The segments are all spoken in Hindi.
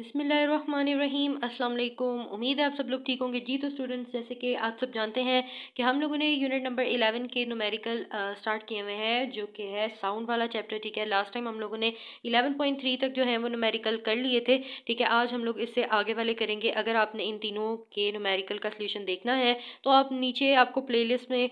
बिस्मिल्लाहिर्रहमानिर्रहीम अस्सलाम वालेकुम। उम्मीद है आप सब लोग ठीक होंगे। जी तो स्टूडेंट्स, जैसे कि आप सब जानते हैं कि हम लोगों ने यूनिट नंबर 11 के न्यूमेरिकल स्टार्ट किए हुए हैं, जो कि है साउंड वाला चैप्टर। ठीक है, लास्ट टाइम हम लोगों ने 11.3 तक जो है वो न्यूमेरिकल कर लिए थे। ठीक है, आज हम लोग इससे आगे वाले करेंगे। अगर आपने इन तीनों के न्यूमेरिकल का सोल्यूशन देखना है तो आप नीचे आपको प्लेलिस्ट में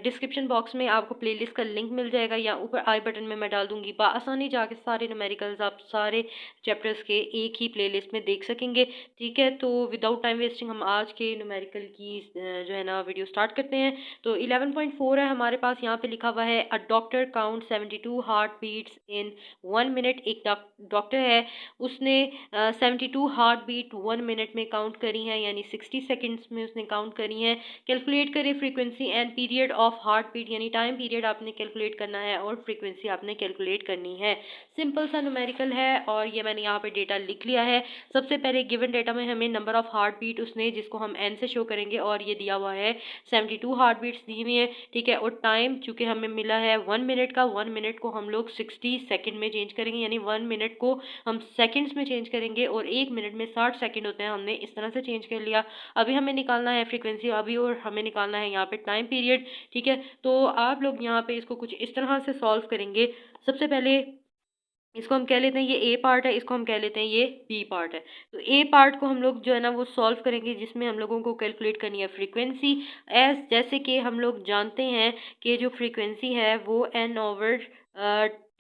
डिस्क्रिप्शन बॉक्स में आपको प्लेलिस्ट का लिंक मिल जाएगा, या ऊपर आई बटन में मैं डाल दूंगी। आसानी जाके सारे न्यूमेरिकल्स आप सारे चैप्टर्स के एक ही प्लेलिस्ट में देख सकेंगे। ठीक है, तो विदाउट टाइम वेस्टिंग हम आज के न्यूमेरिकल की जो है ना वीडियो स्टार्ट करते हैं। तो 11.4 है हमारे पास, यहाँ पे लिखा हुआ है a doctor count 72 heart beats in 1 minute. एक डॉक्टर है, उसने 72 हार्ट बीट 1 मिनट में काउंट करी हैं, यानी 60 सेकेंड्स में उसने काउंट करी हैं। कैलकुलेट करें frequency and period of heart beat, यानी टाइम पीरियड आपने कैलकुलेट करना है और फ्रीक्वेंसी आपने कैलकुलेट करनी है। सिंपल सा न्यूमेरिकल है और ये मैंने यहाँ पे डेटा लिख लिया है। सबसे पहले गिवन डेटा में हमें नंबर ऑफ हार्ट बीट उसने, जिसको हम एन से शो करेंगे, और ये दिया हुआ है 72 हार्ट बीट्स दी हुई है। ठीक है, और टाइम चूंकि हमें मिला है 1 मिनट का, 1 मिनट को हम लोग 60 सेकेंड में चेंज करेंगे, यानी 1 मिनट को हम सेकेंड्स में चेंज करेंगे, और 1 मिनट में 60 सेकेंड होते हैं। हमने इस तरह से चेंज कर लिया। अभी हमें निकालना है फ्रीक्वेंसी अभी, और हमें निकालना है यहाँ पे टाइम पीरियड। ठीक है, तो आप लोग यहाँ पे इसको कुछ इस तरह से सॉल्व करेंगे। सबसे पहले इसको हम कह लेते हैं ये ए पार्ट है, इसको हम कह लेते हैं ये बी पार्ट है। तो ए पार्ट को हम लोग जो है ना वो सॉल्व करेंगे, जिसमें हम लोगों को कैलकुलेट करनी है फ्रीक्वेंसी। एस जैसे कि हम लोग जानते हैं कि जो फ्रीक्वेंसी है वो एन ओवर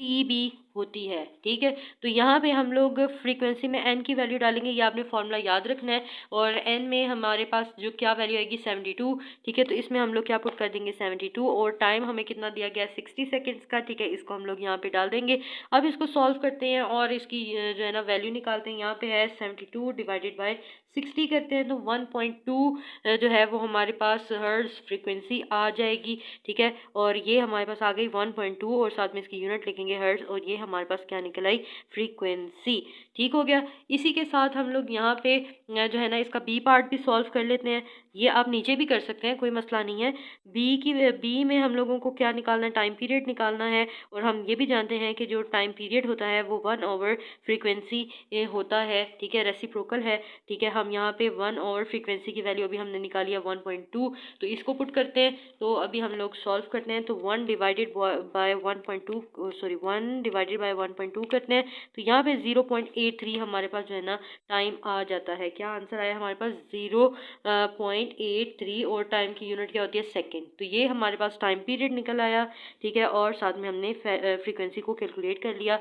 टी बी होती है। ठीक है, तो यहाँ पे हम लोग फ्रीक्वेंसी में एन की वैल्यू डालेंगे, ये आपने फॉर्मूला याद रखना है। और एन में हमारे पास जो क्या वैल्यू आएगी 72। ठीक है, तो इसमें हम लोग क्या पुट कर देंगे 72, और टाइम हमें कितना दिया गया 60 सेकेंड्स का। ठीक है, इसको हम लोग यहाँ पे डाल देंगे। अब इसको सॉल्व करते हैं और इसकी जो है ना वैल्यू निकालते हैं। यहाँ पे है 72 डिवाइडेड बाय 60 करते हैं तो 1.2 जो है वो हमारे पास हर्ट्ज फ्रीक्वेंसी आ जाएगी। ठीक है, और ये हमारे पास आ गई 1.2, और साथ में इसकी यूनिट लिखेंगे हर्ट्ज, और ये हमारे पास क्या निकल आई फ्रीक्वेंसी। ठीक हो गया। इसी के साथ हम लोग यहाँ पे जो है ना इसका बी पार्ट भी सॉल्व कर लेते हैं। ये आप नीचे भी कर सकते हैं, कोई मसला नहीं है। बी में हम लोगों को क्या निकालना है, टाइम पीरियड निकालना है। और हम ये भी जानते हैं कि जो टाइम पीरियड होता है वो 1 ओवर फ्रीक्वेंसी होता है। ठीक है, रेसिप्रोकल है। ठीक है, हम यहाँ पे 1 ओवर फ्रीक्वेंसी की वैल्यू अभी हमने निकाली है 1.2, तो इसको पुट करते हैं। तो अभी हम लोग सॉल्व करते हैं, तो 1 divided by 1.2, sorry 1 divided by 1.2 करते हैं, तो यहाँ पे 0.83 हमारे पास जो है ना टाइम आ जाता है। क्या आंसर आया हमारे पास 0.83, और टाइम की यूनिट क्या होती है सेकेंड। तो ये हमारे पास टाइम पीरियड निकल आया। ठीक है, और साथ में हमने फ्रीक्वेंसी को कैलकुलेट कर लिया।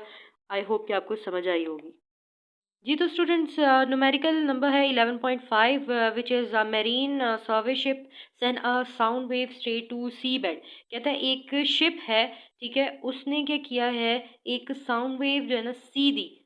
आई होप कि आपको समझ आई होगी। जी तो स्टूडेंट्स, न्यूमेरिकल नंबर है 11.5, which is marine service ship send a sound wave straight to sea bed. कहता है एक शिप है, ठीक है, उसने क्या किया है, एक साउंड वेव जो है ना सीधी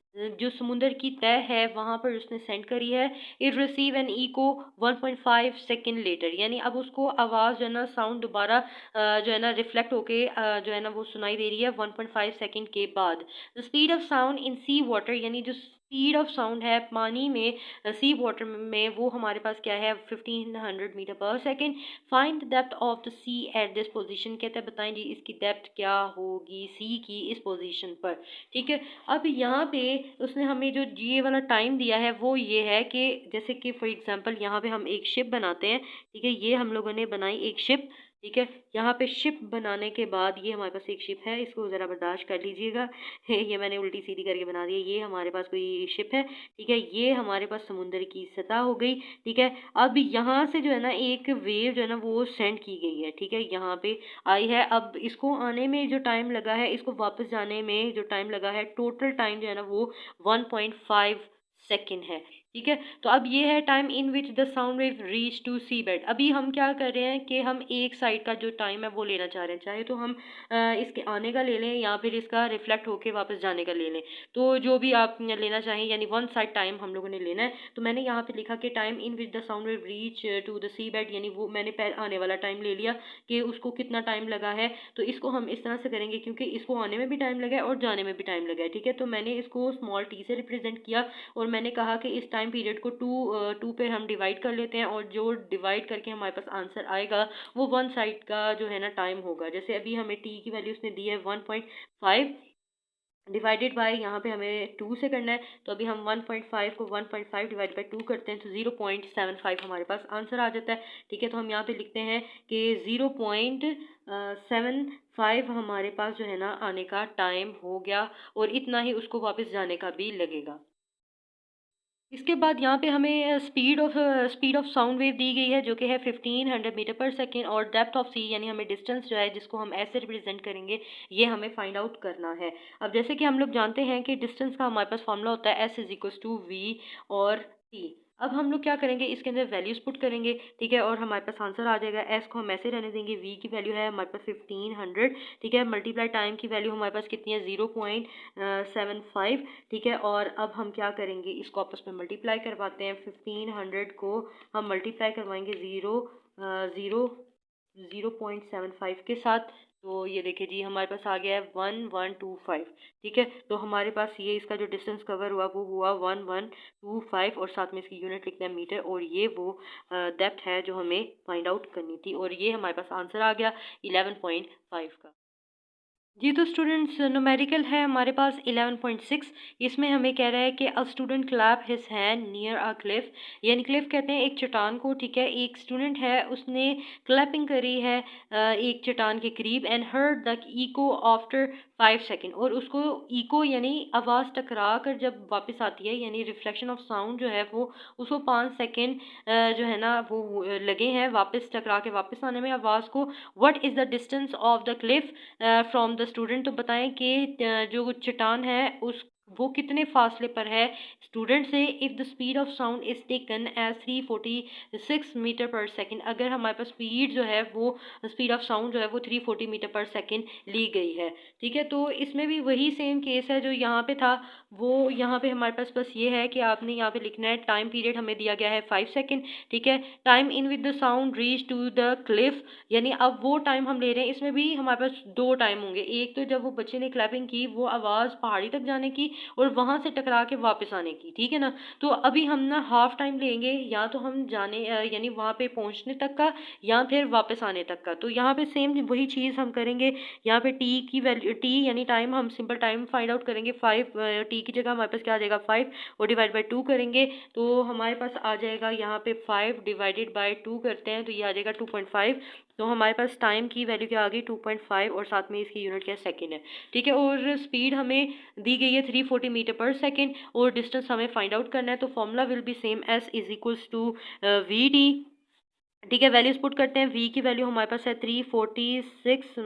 जो समुंदर की तय है वहाँ पर उसने सेंड करी है। It receive an echo 1.5 second later, यानी अब उसको आवाज़ जो है ना साउंड दोबारा जो है ना रिफ्लेक्ट होके जो है ना वो सुनाई दे रही है 1.5 सेकेंड के बाद। The speed of sound in sea water, यानी जो स्पीड ऑफ साउंड है पानी में, सी वाटर में, वो हमारे पास क्या है 1500 metre per second. Find the depth of the sea at this position. कहते हैं बताएं जी इसकी डेप्थ क्या होगी सी की इस पोजीशन पर। ठीक है, अब यहाँ पे उसने हमें जो ये वाला टाइम दिया है वो ये है कि जैसे कि फॉर एग्जांपल यहाँ पे हम एक शिप बनाते हैं। ठीक है, ये हम लोगों ने बनाई एक शिप। ठीक है, यहाँ पे शिप बनाने के बाद ये हमारे पास एक शिप है, इसको ज़रा बर्दाश्त कर लीजिएगा। ये मैंने उल्टी सीधी करके बना दिया। ये हमारे पास कोई शिप है। ठीक है, ये हमारे पास समुद्र की सतह हो गई। ठीक है, अब यहाँ से जो है ना एक वेव जो है ना वो सेंड की गई है। ठीक है, यहाँ पे आई है। अब इसको आने में जो टाइम लगा है, इसको वापस जाने में जो टाइम लगा है, टोटल टाइम जो है ना वो 1.5 सेकेंड है। ठीक है, तो अब ये है time in which the sound wave reach to sea bed. अभी हम क्या कर रहे हैं कि हम एक साइड का जो टाइम है वो लेना चाह रहे हैं, चाहे तो हम इसके आने का ले लें या फिर इसका रिफ्लेक्ट होके वापस जाने का ले लें। तो जो भी आप लेना चाहें, यानी वन साइड टाइम हम लोगों ने लेना है। तो मैंने यहाँ पे लिखा कि time in which the sound wave reach to the sea bed, यानी वो मैंने आने वाला टाइम ले लिया कि उसको कितना टाइम लगा है। तो इसको हम इस तरह से करेंगे, क्योंकि इसको आने में भी टाइम लगा है और जाने में भी टाइम लगा है। ठीक है, तो मैंने इसको स्मॉल टी से रिप्रेजेंट किया, और मैंने कहा कि इस टाइम पीरियड को टू पे हम डिवाइड कर लेते हैं, और जो डिवाइड करके हमारे पास आंसर आएगा वो वन साइड का जो है ना टाइम होगा। जैसे अभी हमें टी की वैल्यू उसने दी है 1.5, डिवाइडेड बाय यहाँ पे हमें 2 से करना है, तो अभी हम 1.5 को 1.5 डिवाइड बाय 2 करते हैं तो 0.75 हमारे पास आंसर आ जाता है। ठीक है, तो हम यहाँ पे लिखते हैं कि 0.75 हमारे पास जो है ना आने का टाइम हो गया, और इतना ही उसको वापस जाने का भी लगेगा। इसके बाद यहाँ पे हमें स्पीड ऑफ साउंड वेव दी गई है, जो कि है 1500 मीटर पर सेकेंड, और डेप्थ ऑफ सी यानी हमें डिस्टेंस जो है जिसको हम ऐसे रिप्रेजेंट करेंगे, ये हमें फाइंड आउट करना है। अब जैसे कि हम लोग जानते हैं कि डिस्टेंस का हमारे पास फॉर्मूला होता है S is equals to V और टी। अब हम लोग क्या करेंगे, इसके अंदर वैल्यूज पुट करेंगे। ठीक है, और हमारे पास आंसर आ जाएगा। एस को हम ऐसे रहने देंगे, वी की वैल्यू है हमारे पास 1500। ठीक है, मल्टीप्लाई टाइम की वैल्यू हमारे पास कितनी है 0.75। ठीक है, और अब हम क्या करेंगे, इसको आपस में मल्टीप्लाई करवाते हैं। 1500 को हम मल्टीप्लाई करवाएंगे 0.75 के साथ, तो ये देखिए जी हमारे पास आ गया है 1125। ठीक है, तो हमारे पास ये इसका जो डिस्टेंस कवर हुआ वो हुआ 1125, और साथ में इसकी यूनिट लिखते हैं मीटर, और ये वो डेप्थ है जो हमें फाइंड आउट करनी थी, और ये हमारे पास आंसर आ गया 11.5 का। जी, तो स्टूडेंट्स न्यूमेरिकल है हमारे पास 11.6। इसमें हमें कह रहा है कि a student clap his hand near a cliff, यानी क्लिफ कहते हैं एक चट्टान को। ठीक है, एक स्टूडेंट है उसने क्लैपिंग करी है एक चट्टान के करीब, and heard the echo after 5 second, और उसको इको यानी आवाज़ टकरा कर जब वापस आती है, यानी रिफ्लेक्शन ऑफ साउंड जो है वो उसको 5 सेकेंड जो है ना वो लगे हैं वापस टकरा के वापस आने में आवाज़ को। What is the distance of the Cliff from the student, तो बताएं कि जो चट्टान है उस वो कितने फासले पर है स्टूडेंट से। If the speed of sound is taken as 346 metre per second, अगर हमारे पास स्पीड जो है वो स्पीड ऑफ साउंड जो है वो 340 मीटर पर सेकेंड ली गई है। ठीक है, तो इसमें भी वही सेम केस है जो यहाँ पे था, वो यहाँ पे हमारे पास बस ये है कि आपने यहाँ पे लिखना है टाइम पीरियड हमें दिया गया है 5 सेकेंड। ठीक है, time in with the sound reach to the cliff, यानी अब वो टाइम हम ले रहे हैं। इसमें भी हमारे पास 2 टाइम होंगे, एक तो जब वो बच्चे ने क्लैपिंग की वो आवाज़ पहाड़ी तक जाने की, और वहाँ से टकरा के वापस आने की। ठीक है ना, तो अभी हम ना हाफ टाइम लेंगे, या तो हम जाने यानी वहाँ पे पहुँचने तक का, या फिर वापस आने तक का। तो यहाँ पे सेम वही चीज़ हम करेंगे। यहाँ पे टी की वैल्यू, टी यानी टाइम, हम सिंपल टाइम फाइंड आउट करेंगे। 5 टी की जगह हमारे पास क्या आ जाएगा 5, और डिवाइड बाई 2 करेंगे तो हमारे पास आ जाएगा यहाँ पे 5 डिवाइडेड बाई 2 करते हैं तो ये आ जाएगा 2.5। तो हमारे पास टाइम की वैल्यू क्या आ गई 2.5, और साथ में इसकी यूनिट क्या सेकेंड है। ठीक है, और स्पीड हमें दी गई है 340 मीटर पर सेकेंड, और डिस्टेंस हमें फाइंड आउट करना है। तो formula will be same, S is equals to V D. ठीक है, वैल्यूज पुट करते हैं। वी की वैल्यू हमारे पास है 346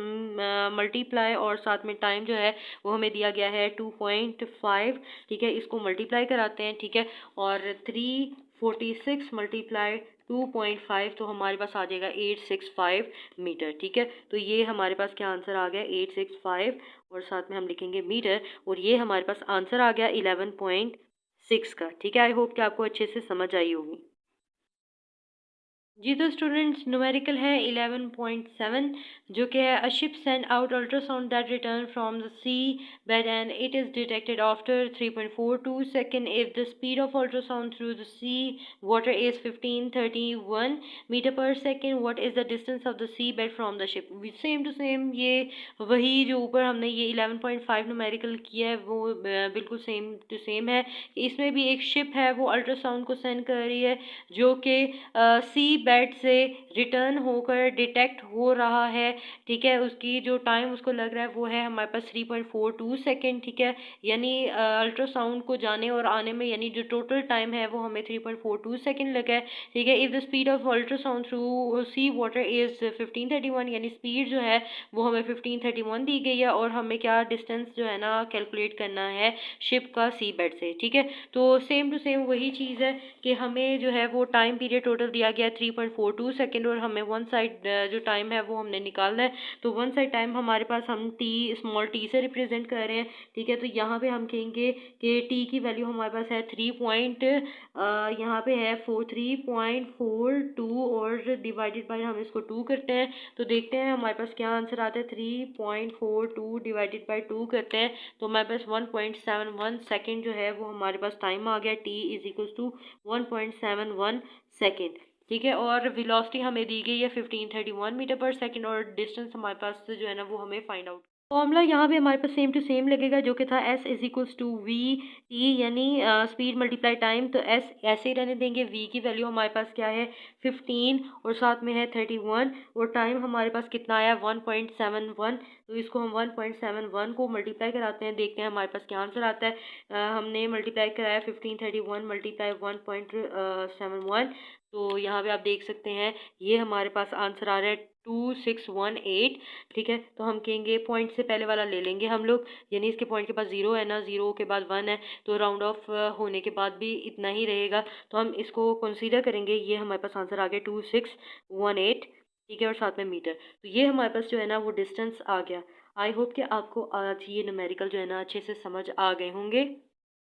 मल्टीप्लाई, और साथ में टाइम जो है वो हमें दिया गया है 2.5। ठीक है, इसको मल्टीप्लाई कराते हैं। ठीक है, और 346 मल्टीप्लाई 2.5, तो हमारे पास आ जाएगा 865 मीटर। ठीक है, तो ये हमारे पास क्या आंसर आ गया 865, और साथ में हम लिखेंगे मीटर, और ये हमारे पास आंसर आ गया 11.6 का। ठीक है, आई होप कि आपको अच्छे से समझ आई होगी। जी, तो स्टूडेंट्स न्यूमेरिकल है 11.7, जो कि है a ship send out ultrasound that return from the sea bed and it is detected after 3.42 second if the speed of ultrasound through the sea water is 1531 metre per second. What is the distance of the sea bed from the ship. Same to same ये वही जो ऊपर हमने ये 11.5 न्यूमेरिकल किया है वो बिल्कुल सेम टू सेम है। इसमें भी एक शिप है वो अल्ट्रासाउंड को सेंड कर रही है, जो कि सी बेड से रिटर्न होकर डिटेक्ट हो रहा है। ठीक है, उसकी जो टाइम उसको लग रहा है वो है हमारे पास 3.42 सेकेंड। ठीक है, यानी अल्ट्रासाउंड को जाने और आने में यानी जो टोटल टाइम है वो हमें 3.42 सेकेंड लगा है। ठीक है, if the speed of ultrasound through sea water is 1531, यानी स्पीड जो है वो हमें 1531 दी गई है, और हमें क्या डिस्टेंस जो है ना कैलकुलेट करना है शिप का सी बेड से। ठीक है, तो सेम टू सेम वही चीज़ है कि हमें जो है वो टाइम पीरियड टोटल दिया गया है 3.42 सेकेंड, और हमें वन साइड जो टाइम है वो हमने निकालना है। तो वन साइड टाइम हमारे पास हम टी स्मॉल टी से रिप्रेजेंट कर रहे हैं। ठीक है, तो यहाँ पे हम कहेंगे कि टी की वैल्यू हमारे पास है यहाँ पे है 3.42, और डिवाइडेड बाय हम इसको 2 करते हैं तो देखते हैं हमारे पास क्या आंसर आता है। 3.42 डिवाइडेड बाई 2 करते हैं तो हमारे पास 1.71 सेकेंड जो है वो हमारे पास टाइम आ गया। T is equal to 1.71 second. ठीक है, और वेलोसिटी हमें दी गई है 1531 मीटर पर सेकेंड, और डिस्टेंस हमारे पास जो है ना वो हमें फाइंड आउट फॉर्मूला यहाँ पे हमारे पास सेम टू सेम लगेगा, जो कि था S is equals to V T, यानी स्पीड मल्टीप्लाई टाइम। तो S ऐसे ही रहने देंगे। V की वैल्यू हमारे पास क्या है 15 और साथ में है 31, और टाइम हमारे पास कितना आया 1.71। तो इसको हम 1.71 को मल्टीप्लाई कराते हैं, देखते हैं हमारे पास क्या आंसर आता है। हमने मल्टीप्लाई कराया 1531 मल्टीप्लाई 1.71, तो यहाँ पे आप देख सकते हैं ये हमारे पास आंसर आ रहा है 2618। ठीक है, तो हम कहेंगे पॉइंट से पहले वाला ले लेंगे हम लोग, यानी इसके पॉइंट के पास 0 है ना, 0 के बाद 1 है, तो राउंड ऑफ होने के बाद भी इतना ही रहेगा, तो हम इसको कंसीडर करेंगे। ये हमारे पास आंसर आ गया 2618। ठीक है, और साथ में मीटर, तो ये हमारे पास जो है ना वो डिस्टेंस आ गया। आई होप कि आपको आज ये न्यूमेरिकल जो है ना अच्छे से समझ आ गए होंगे।